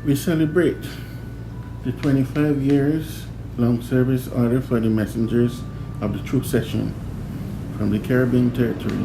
We celebrate the 25 years long service order for the messengers of the troop session from the Caribbean territory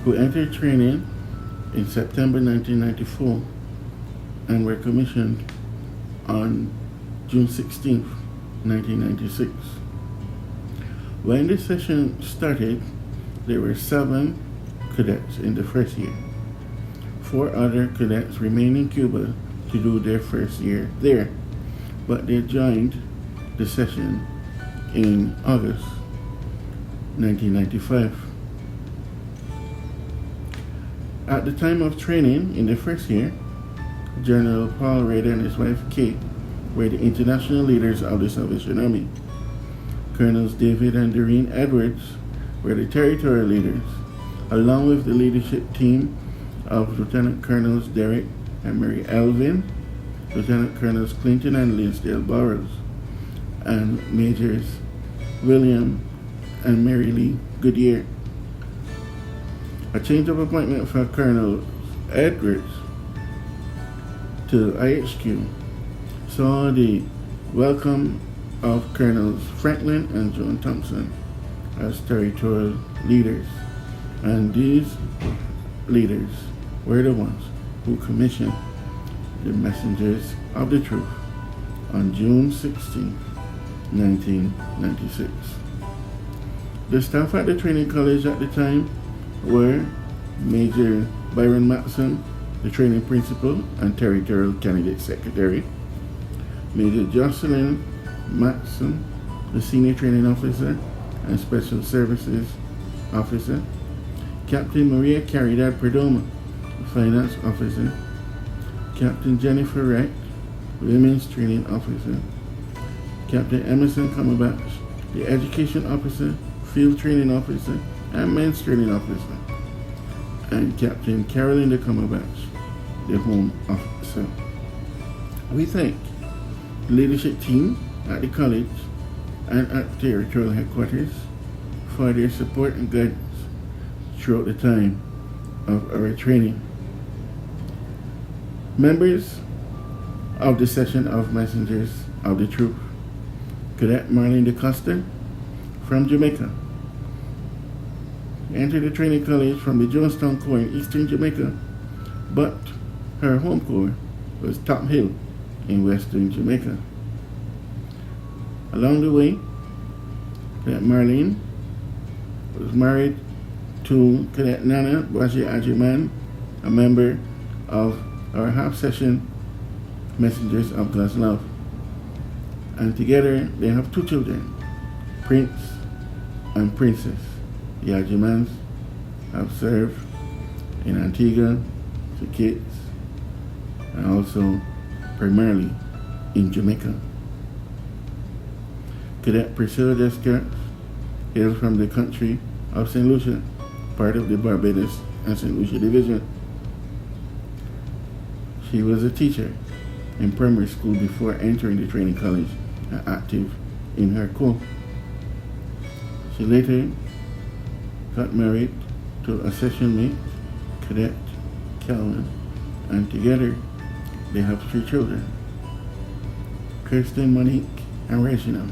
who entered training in September 1994 and were commissioned on June 16, 1996. When the session started, there were 7 cadets in the first year. 4 other cadets remained in Cuba to do their first year there, but they joined the session in August 1995. At the time of training in the first year, General Paul Rader and his wife Kate were the international leaders of the Salvation Army. Colonels David and Doreen Edwards were the territorial leaders, along with the leadership team of Lieutenant Colonels Derek and Mary Elvin, Lieutenant Colonels Clinton and Linsdale Burrows, and Majors William and Mary Lee Goodyear. A change of appointment for Colonel Edwards to IHQ saw the welcome of Colonels Franklin and John Thompson as territorial leaders, and these leaders were the ones who commissioned the Messengers of the Truth on June 16, 1996. The staff at the training college at the time were Major Byron Matson, the training principal and territorial candidate secretary, Major Jocelyn Matson, the senior training officer and special services officer, Captain Maria Caridad Perdomo, the finance officer, Captain Jennifer Wright, women's training officer, Captain Emerson Cumberbatch, the education officer, field training officer, and men's training officer, and Captain Carolyn Cumberbatch, the home officer. We thank the leadership team at the college and at territorial headquarters for their support and guidance throughout the time of our training. Members of the Session of Messengers of the Truth: Cadet Marlene DeCosta from Jamaica entered the training college from the Jonestown Corps in eastern Jamaica, but her home corps was Top Hill in western Jamaica. Along the way, Cadet Marlene was married to Cadet Nana Bashi Ajiman, a member of our half-session Messengers of God's Love. And together they have 2 children, Prince and Princess. The Ajimans have served in Antigua, the Kitts, and also primarily in Jamaica. Cadet Priscilla Descartes hails from the country of St. Lucia, part of the Barbados and St. Lucia Division. She was a teacher in primary school before entering the training college and active in her corps. She later got married to a session mate, Cadet Kellman, and together they have 3 children, Kirsten, Monique, and Reginald.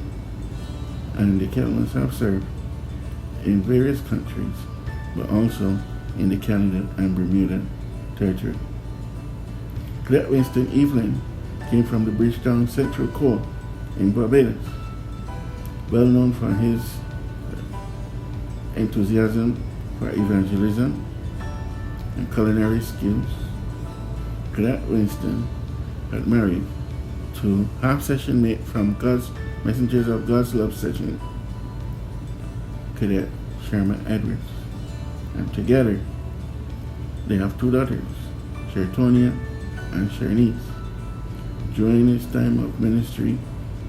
And the Kellmans have served in various countries, but also in the Canada and Bermuda territory. Cadet Winston Evelyn came from the Bridgetown Central Corps in Barbados, well known for his enthusiasm for evangelism and culinary skills. Cadet Winston got married to half-session mate from God's Messengers of God's Love session, Cadet Sherman Edwards. And together, they have 2 daughters, Shertonia and Shernice. During his time of ministry,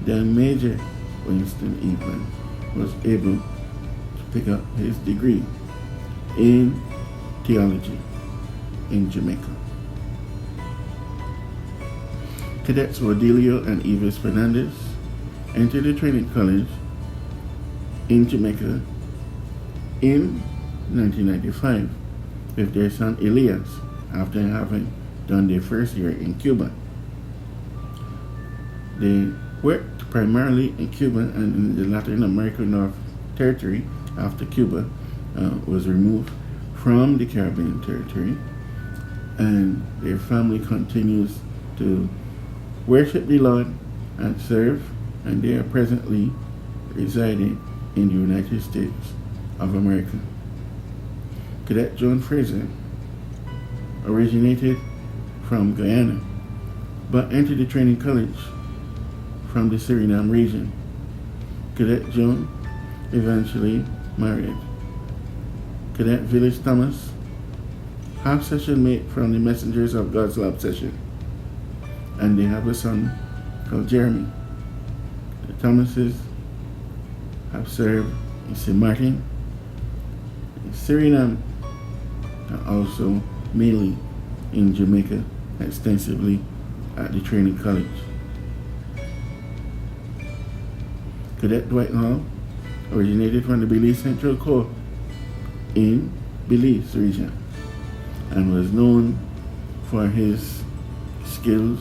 then Major Winston Evelyn was able to pick up his degree in theology in Jamaica. Cadets Rodelio and Evis Fernandez entered the training college in Jamaica in 1995 with their son Elias after having done their first year in Cuba. They worked primarily in Cuba and in the Latin American North Territory after Cuba was removed from the Caribbean territory, and their family continues to worship the Lord and serve, and they are presently residing in the United States of America. Cadet John Fraser originated from Guyana, but entered the training college from the Suriname region. Cadet John eventually married Cadet Village Thomas, half session mate from the Messengers of God's Love session, and they have a son called Jeremy. The Thomases have served in St. Martin, in Suriname, and also mainly in Jamaica, extensively at the training college. Cadet Dwight Hall originated from the Belize Central Corps in Belize region and was known for his skills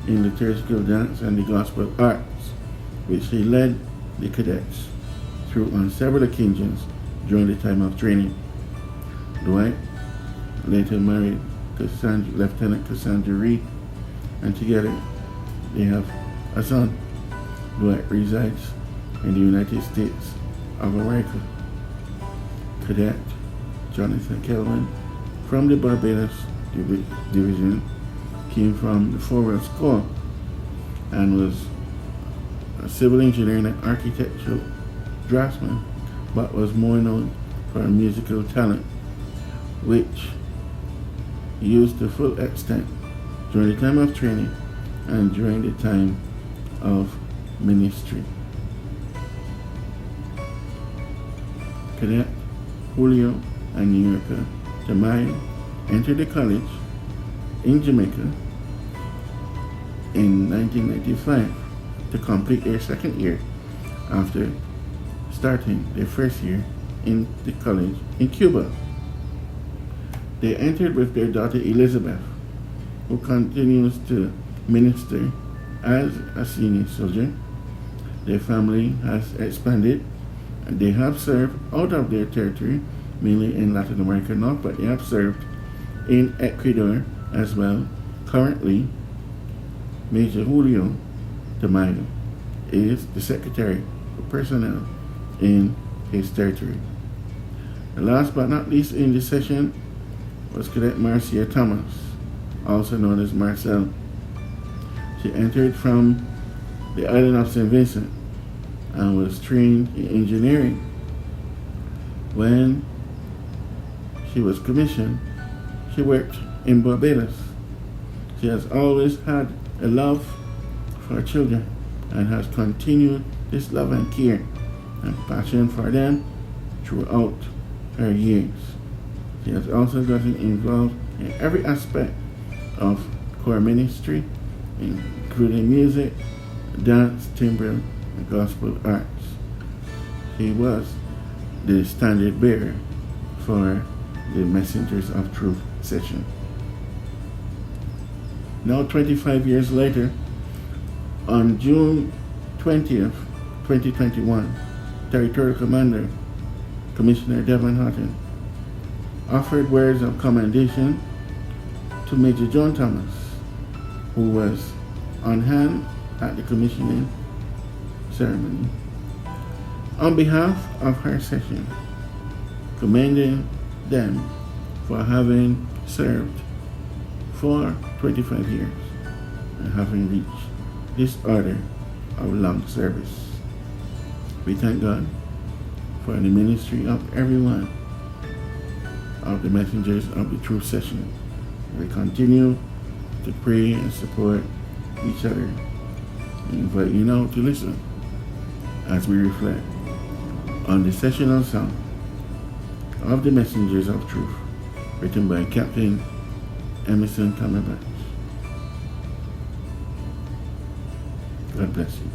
in liturgical dance and the gospel arts, which he led the cadets through on several occasions during the time of training. Dwight later married Lieutenant Cassandra Reed, and together they have a son. Dwight resides in the United States of America. Cadet Jonathan Kellman from the Barbados Division came from the Forward Corps and was a civil engineer and an architectural draftsman, but was more known for a musical talent, which he used to full extent during the time of training and during the time of ministry. Cadet Julio and New Yorker Tamayo entered the college in Jamaica in 1995 to complete their second year after starting their first year in the college in Cuba. They entered with their daughter Elizabeth, who continues to minister as a senior soldier. Their family has expanded, and they have served out of their territory, mainly in Latin America North, but they have served in Ecuador as well. Currently, Major Julio Tamayo is the Secretary of Personnel in his territory. And last but not least in this session was Cadet Marcia Thomas, also known as Marcel. She entered from the island of St. Vincent and was trained in engineering. When she was commissioned, she worked in Barbados. She has always had a love for children and has continued this love and care and passion for them throughout her years. She has also gotten involved in every aspect of choir ministry, including music, dance, timbre, and gospel arts. She was the standard bearer for the Messengers of Truth session. Now 25 years later, on June 20th, 2021, Territorial Commander Commissioner Devon Houghton offered words of commendation to Major John Thomas, who was on hand at the commissioning ceremony, on behalf of her session, commending them for having served for 25 years and having reached this order of long service. We thank God for the ministry of everyone of the Messengers of the Truth session. We continue to pray and support each other. We invite you now to listen as we reflect on the sessional song of the Messengers of Truth, written by Captain Emerson Cumberbatch. God bless you.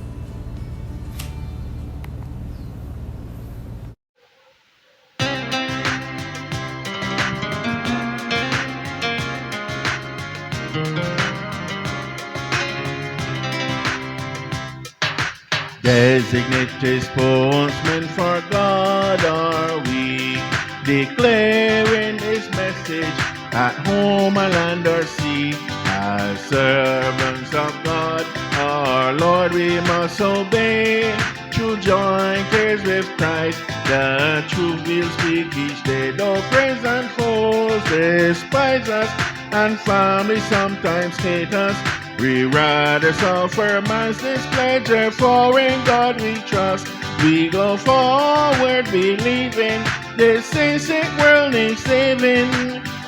Designated spokesmen for God are we, declaring His message at home and land or sea. As servants of God, our Lord we must obey. True joy cares with Christ, the truth we'll speak each day. Though friends and foes despise us, and family sometimes hate us, we rather suffer man's displeasure, for in God we trust. We go forward believing this sick world needs saving.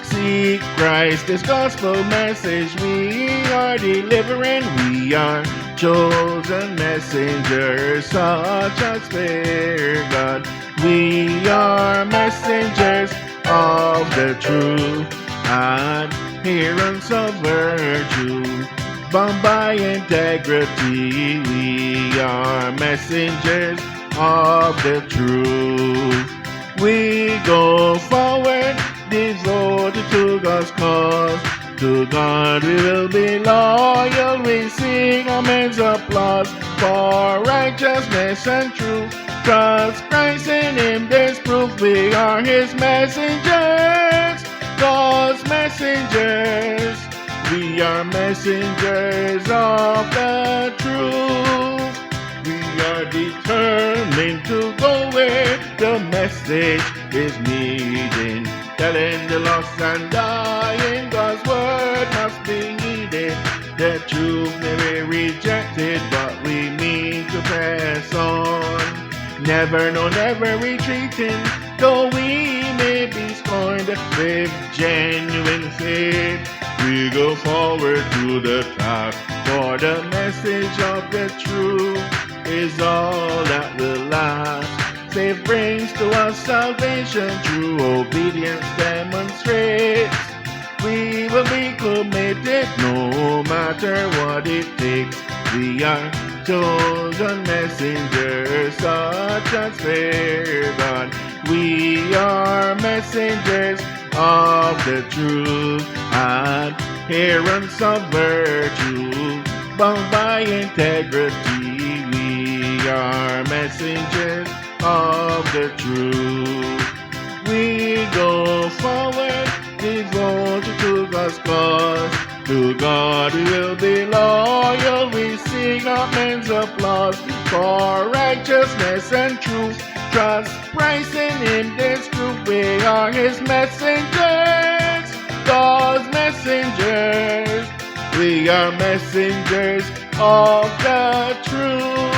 Seek Christ, this gospel message we are delivering. We are chosen messengers, such as fear God. We are messengers of the truth, adherents of virtue, bound by integrity. We are messengers of the truth. We go forward, devoted to God's cause. To God we will be loyal. We sing men's applause for righteousness and truth. Trust Christ, in Him there's proof. We are His messengers, God's messengers. We are messengers of the truth. We are determined to go where the message is needed. Telling the lost and dying, God's word must be heeded. The truth may be rejected, but we mean to press on. Never, no, never retreating, though we may be scorned. With genuine faith we go forward to the top, for the message of the truth is all that will last. Faith brings to us salvation, true obedience demonstrates. We will be committed no matter what it takes. We are chosen messengers, such as fear God. We are messengers of the truth, adherents of virtue, bound by integrity. We are messengers of the truth. We go forward, devoted to God's cause. To God we will be loyal. We sing out men's applause for righteousness and truth. Trust Christ, in Him there's truth. We are His messengers, God's messengers. We are messengers of the truth.